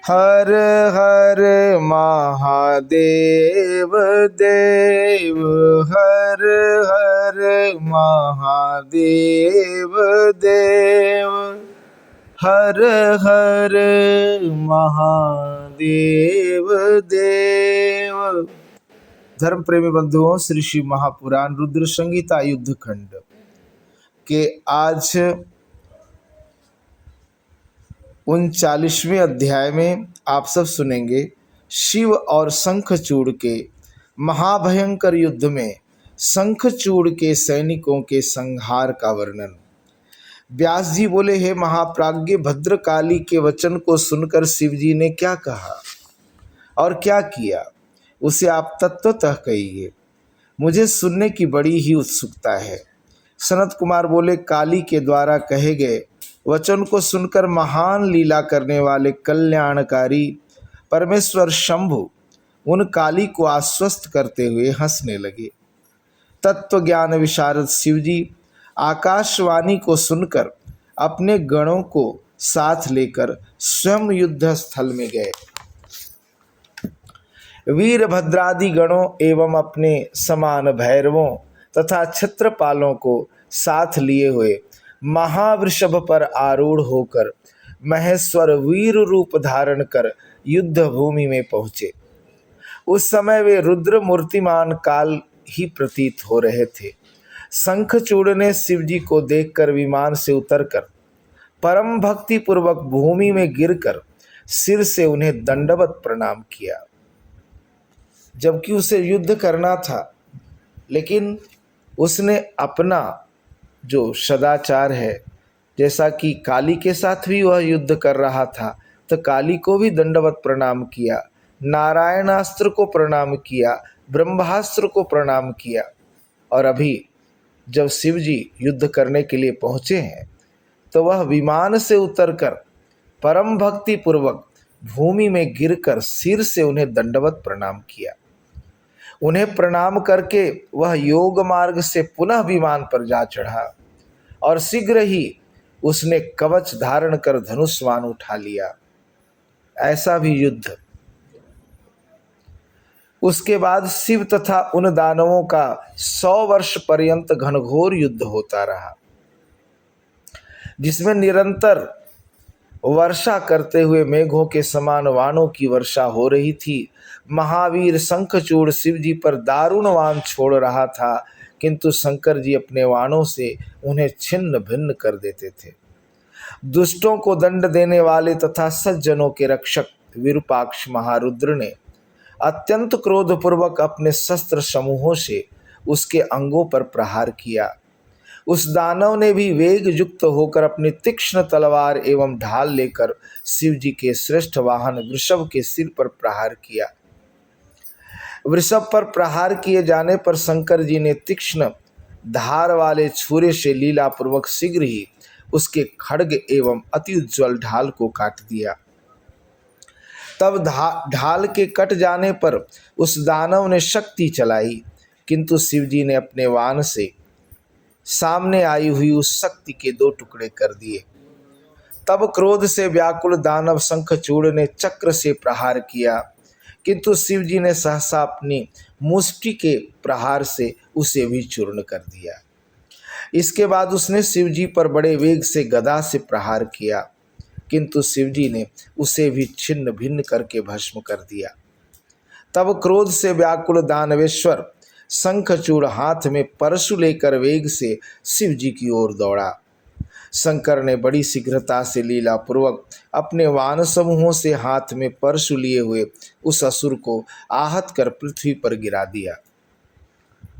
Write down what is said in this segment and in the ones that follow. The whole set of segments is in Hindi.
हर हर महादेव देव, हर हर महादेव देव, हर हर महादेव देव। धर्म प्रेमी बंधुओं, श्री शिव महापुराण रुद्र संहिता युद्ध खंड के आज 39वें अध्याय में आप सब सुनेंगे शिव और शंखचूड़ के महाभयंकर युद्ध में शंखचूड़ के सैनिकों के संहार का वर्णन। व्यास जी बोले, हे महाप्राज्ञ, भद्रकाली के वचन को सुनकर शिव जी ने क्या कहा और क्या किया, उसे आप तत्वतः कहिए। मुझे सुनने की बड़ी ही उत्सुकता है। सनत कुमार बोले, काली के द्वारा कहे गए वचन को सुनकर महान लीला करने वाले कल्याणकारी परमेश्वर शंभु उन काली को आश्वस्त करते हुए हंसने लगे। तत्व ज्ञान विशारद शिवजी आकाशवाणी को सुनकर अपने गणों को साथ लेकर स्वयं युद्ध स्थल में गए। वीरभद्रादि गणों एवं अपने समान भैरवों तथा छत्रपालों को साथ लिए हुए महावृषभ पर आरूढ़ होकर महेश्वर वीर रूप धारण कर युद्ध भूमि में पहुँचे। उस समय वे रुद्र मूर्तिमान काल ही प्रतीत हो रहे थे। शंखचूड़ ने शिवजी को देखकर विमान से उतरकर परम भक्ति पूर्वक भूमि में गिरकर सिर से उन्हें दंडवत प्रणाम किया। जबकि उसे युद्ध करना था, लेकिन उसने अपना जो सदाचार है, जैसा कि काली के साथ भी वह युद्ध कर रहा था, तो काली को भी दंडवत प्रणाम किया, नारायणास्त्र को प्रणाम किया, ब्रह्मास्त्र को प्रणाम किया। और अभी जब शिव जी युद्ध करने के लिए पहुँचे हैं, तो वह विमान से उतरकर परम भक्ति पूर्वक भूमि में गिरकर सिर से उन्हें दंडवत प्रणाम किया। उन्हें प्रणाम करके वह योग मार्ग से पुनः विमान पर जा चढ़ा और शीघ्र ही उसने कवच धारण कर धनुष्वान उठा लिया। ऐसा भी युद्ध। उसके बाद शिव तथा उन दानवों का 100 वर्ष पर्यंत घनघोर युद्ध होता रहा, जिसमें निरंतर वर्षा करते हुए मेघों के समान वाणों की वर्षा हो रही थी। महावीर शंखचूड़ शिव जी पर दारुण वाण छोड़ रहा था, किंतु शंकर जी अपने वाणों से उन्हें छिन्न भिन्न कर देते थे। दुष्टों को दंड देने वाले तथा सज्जनों के रक्षक विरूपाक्ष महारुद्र ने अत्यंत क्रोधपूर्वक अपने शस्त्र समूहों से उसके अंगों पर प्रहार किया। उस दानव ने भी वेग युक्त होकर अपनी तीक्ष्ण तलवार एवं ढाल लेकर शिव जी के श्रेष्ठ वाहन वृषभ के सिर पर प्रहार किया। वृषभ पर प्रहार किए जाने पर शंकर जी ने तीक्ष्ण धार वाले छुरे से लीलापूर्वक शीघ्र ही उसके खड्ग एवं अति उज्ज्वल ढाल को काट दिया। तब ढाल के कट जाने पर उस दानव ने शक्ति चलाई, किंतु शिव जी ने अपने वाण से सामने आई हुई उस शक्ति के 2 टुकड़े कर दिए। तब क्रोध से व्याकुल दानव शंखचूड़ ने चक्र से प्रहार किया, किंतु शिव जी ने सहसा अपनी मुष्टि के प्रहार से उसे भी चूर्ण कर दिया। इसके बाद उसने शिव जी पर बड़े वेग से गदा से प्रहार किया, किंतु शिव जी ने उसे भी छिन्न भिन्न करके भस्म कर दिया। तब क्रोध से व्याकुल दानवेश्वर शंखचूड़ हाथ में परशु लेकर वेग से शिव जी की ओर दौड़ा। शंकर ने बड़ी शीघ्रता से लीला पूर्वक अपने वान समूहों से हाथ में परशु लिए हुए उस असुर को आहत कर पृथ्वी पर गिरा दिया।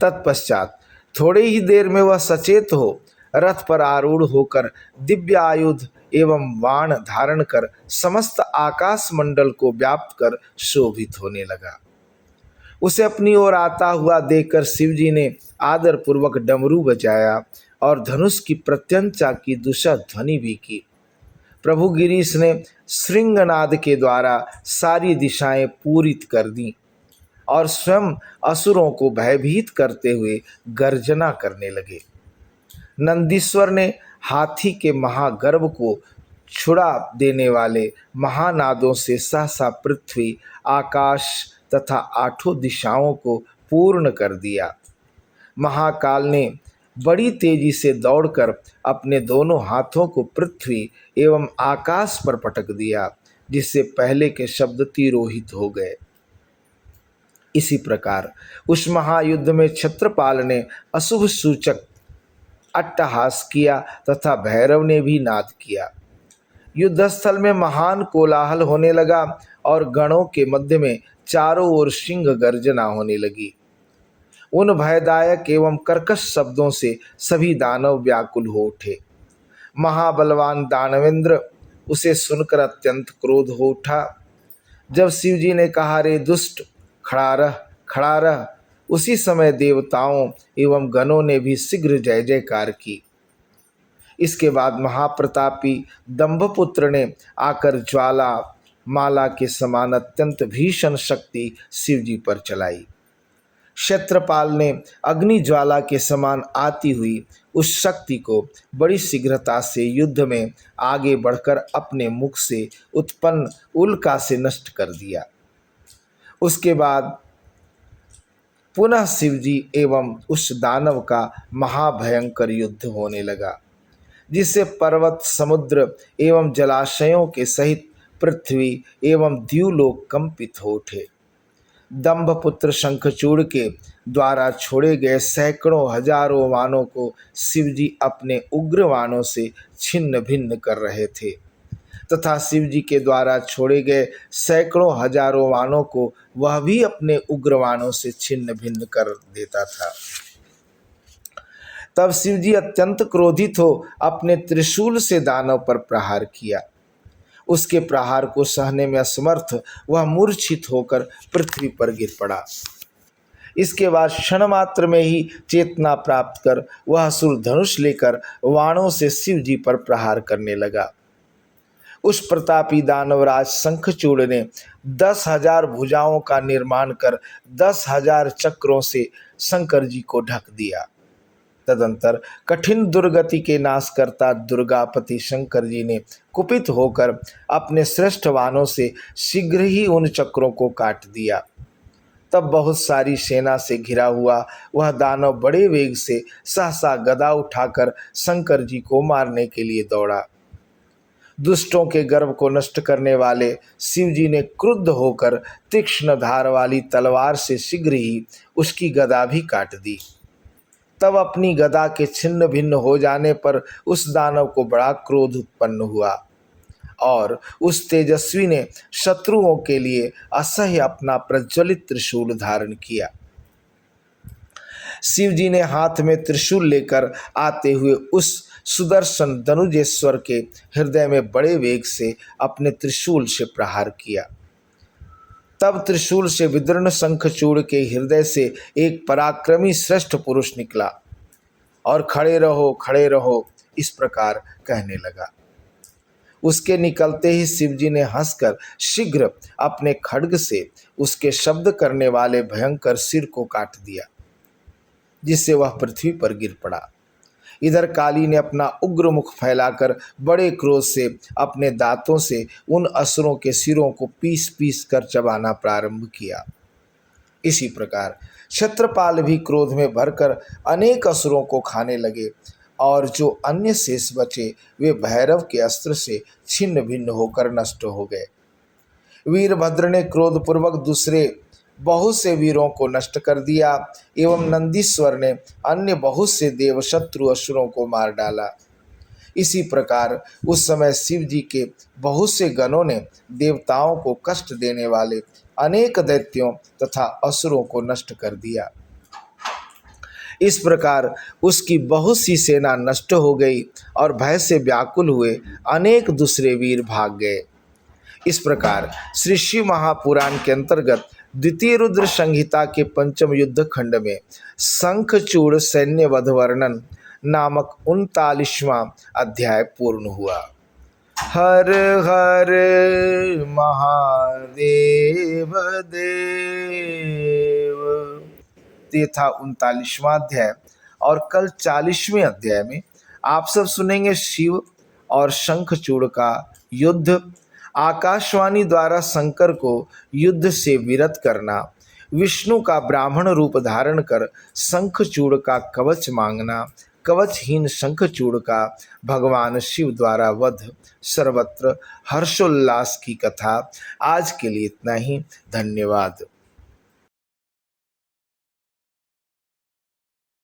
तत्पश्चात थोड़े ही देर में वह सचेत हो रथ पर आरूढ़ होकर दिव्य आयुध एवं वाण धारण कर समस्त आकाश मंडल को व्याप्त कर शोभित होने लगा। उसे अपनी ओर आता हुआ देखकर शिवजी ने आदर पूर्वक डमरू बजाया और धनुष की प्रत्यंचा की दूषा ध्वनि भी की। प्रभु गिरीश ने श्रृंगनाद के द्वारा सारी दिशाएं पूरित कर दी और स्वयं असुरों को भयभीत करते हुए गर्जना करने लगे। नंदीश्वर ने हाथी के महागर्भ को छुड़ा देने वाले महानादों से सहसा पृथ्वी, आकाश तथा आठों दिशाओं को पूर्ण कर दिया। महाकाल ने बड़ी तेजी से दौड़कर अपने दोनों हाथों को पृथ्वी एवं आकाश पर पटक दिया, जिससे पहले के शब्द तिरोहित हो गए। इसी प्रकार उस महायुद्ध में क्षत्रपाल ने अशुभ सूचक अट्टहास किया तथा भैरव ने भी नाद किया। युद्धस्थल में महान कोलाहल होने लगा और गणों के मध्य में चारों ओर सिंह गर्जना होने लगी। उन भयदायक एवं कर्कश शब्दों से सभी दानव व्याकुल हो उठे। महाबलवान दानवेंद्र उसे सुनकर अत्यंत क्रोध हो उठा। जब शिवजी ने कहा, रे दुष्ट, खड़ा रह, खड़ा रह, उसी समय देवताओं एवं गणों ने भी शीघ्र जय जयकार की। इसके बाद महाप्रतापी दंभपुत्र ने आकर ज्वाला माला के समान अत्यंत भीषण शक्ति शिवजी पर चलाई। क्षत्रपाल ने अग्नि ज्वाला के समान आती हुई उस शक्ति को बड़ी शीघ्रता से युद्ध में आगे बढ़कर अपने मुख से उत्पन्न उल्का से नष्ट कर दिया। उसके बाद पुनः शिवजी एवं उस दानव का महाभयंकर युद्ध होने लगा, जिससे पर्वत, समुद्र एवं जलाशयों के सहित पृथ्वी एवं द्युलोक कंपित हो उठे। दंभपुत्र शंखचूड़ के द्वारा छोड़े गए सैकड़ों हजारों वानों को शिवजी अपने उग्र वानों से छिन्न भिन्न कर रहे थे तथा शिवजी के द्वारा छोड़े गए सैकड़ों हजारों वानों को वह भी अपने उग्र वानों से छिन्न भिन्न कर देता था। तब शिवजी अत्यंत क्रोधित हो अपने त्रिशूल से दानव पर प्रहार किया। उसके प्रहार को सहने में असमर्थ वह मूर्छित होकर पृथ्वी पर गिर पड़ा। इसके बाद क्षण मात्र में ही चेतना प्राप्त कर वह असुर धनुष लेकर वाणों से शिवजी पर प्रहार करने लगा। उस प्रतापी दानवराज शंखचूड़ ने 10,000 भुजाओं का निर्माण कर 10,000 चक्रों से शंकर जी को ढक दिया। तदंतर कठिन दुर्गति के नाशकर्ता दुर्गापति शंकर जी ने कुपित होकर अपने श्रेष्ठ वानों से शीघ्र ही उन चक्रों को काट दिया। तब बहुत सारी सेना से घिरा हुआ वह दानव बड़े वेग से सहसा गदा उठाकर शंकर जी को मारने के लिए दौड़ा। दुष्टों के गर्भ को नष्ट करने वाले शिवजी ने क्रुद्ध होकर तीक्ष्ण धार वाली तलवार से शीघ्र ही उसकी गदा भी काट दी। तब अपनी गदा के छिन्न भिन्न हो जाने पर उस दानव को बड़ा क्रोध उत्पन्न हुआ और उस तेजस्वी ने शत्रुओं के लिए असह्य अपना प्रज्वलित त्रिशूल धारण किया। शिवजी ने हाथ में त्रिशूल लेकर आते हुए उस सुदर्शन धनुजेश्वर के हृदय में बड़े वेग से अपने त्रिशूल से प्रहार किया। तब त्रिशूल से विदीर्ण शंखचूड़ के हृदय से एक पराक्रमी श्रेष्ठ पुरुष निकला और खड़े रहो इस प्रकार कहने लगा। उसके निकलते ही शिवजी ने हंसकर शीघ्र अपने खड्ग से उसके शब्द करने वाले भयंकर सिर को काट दिया, जिससे वह पृथ्वी पर गिर पड़ा। इधर काली ने अपना उग्र मुख फैलाकर बड़े क्रोध से अपने दांतों से उन असुरों के सिरों को पीस पीस कर चबाना प्रारंभ किया। इसी प्रकार क्षत्रपाल भी क्रोध में भरकर अनेक असुरों को खाने लगे और जो अन्य शेष बचे वे भैरव के अस्त्र से छिन्न भिन्न होकर नष्ट हो गए। वीरभद्र ने क्रोधपूर्वक दूसरे बहुत से वीरों को नष्ट कर दिया एवं नंदीश्वर ने अन्य बहुत से देवशत्रु असुरों को मार डाला। इसी प्रकार उस समय शिव जी के बहुत से गणों ने देवताओं को कष्ट देने वाले अनेक दैत्यों तथा असुरों को नष्ट कर दिया। इस प्रकार उसकी बहुत सी सेना नष्ट हो गई और भय से व्याकुल हुए अनेक दूसरे वीर भाग गए। इस प्रकार श्री शिव महापुराण के अंतर्गत द्वितीय रुद्र संहिता के पंचम युद्ध खंड में शंखचूड़ सैन्य वध वर्णन नामक 39वां अध्याय पूर्ण हुआ। हर हर महादेव देव। ये था 39वां अध्याय और कल 40वें अध्याय में आप सब सुनेंगे शिव और शंखचूड़ का युद्ध, आकाशवाणी द्वारा शंकर को युद्ध से विरत करना, विष्णु का ब्राह्मण रूप धारण कर शंखचूड़ का कवच मांगना, कवचहीन शंखचूड़ का भगवान शिव द्वारा वध, सर्वत्र हर्षोल्लास की कथा। आज के लिए इतना ही। धन्यवाद।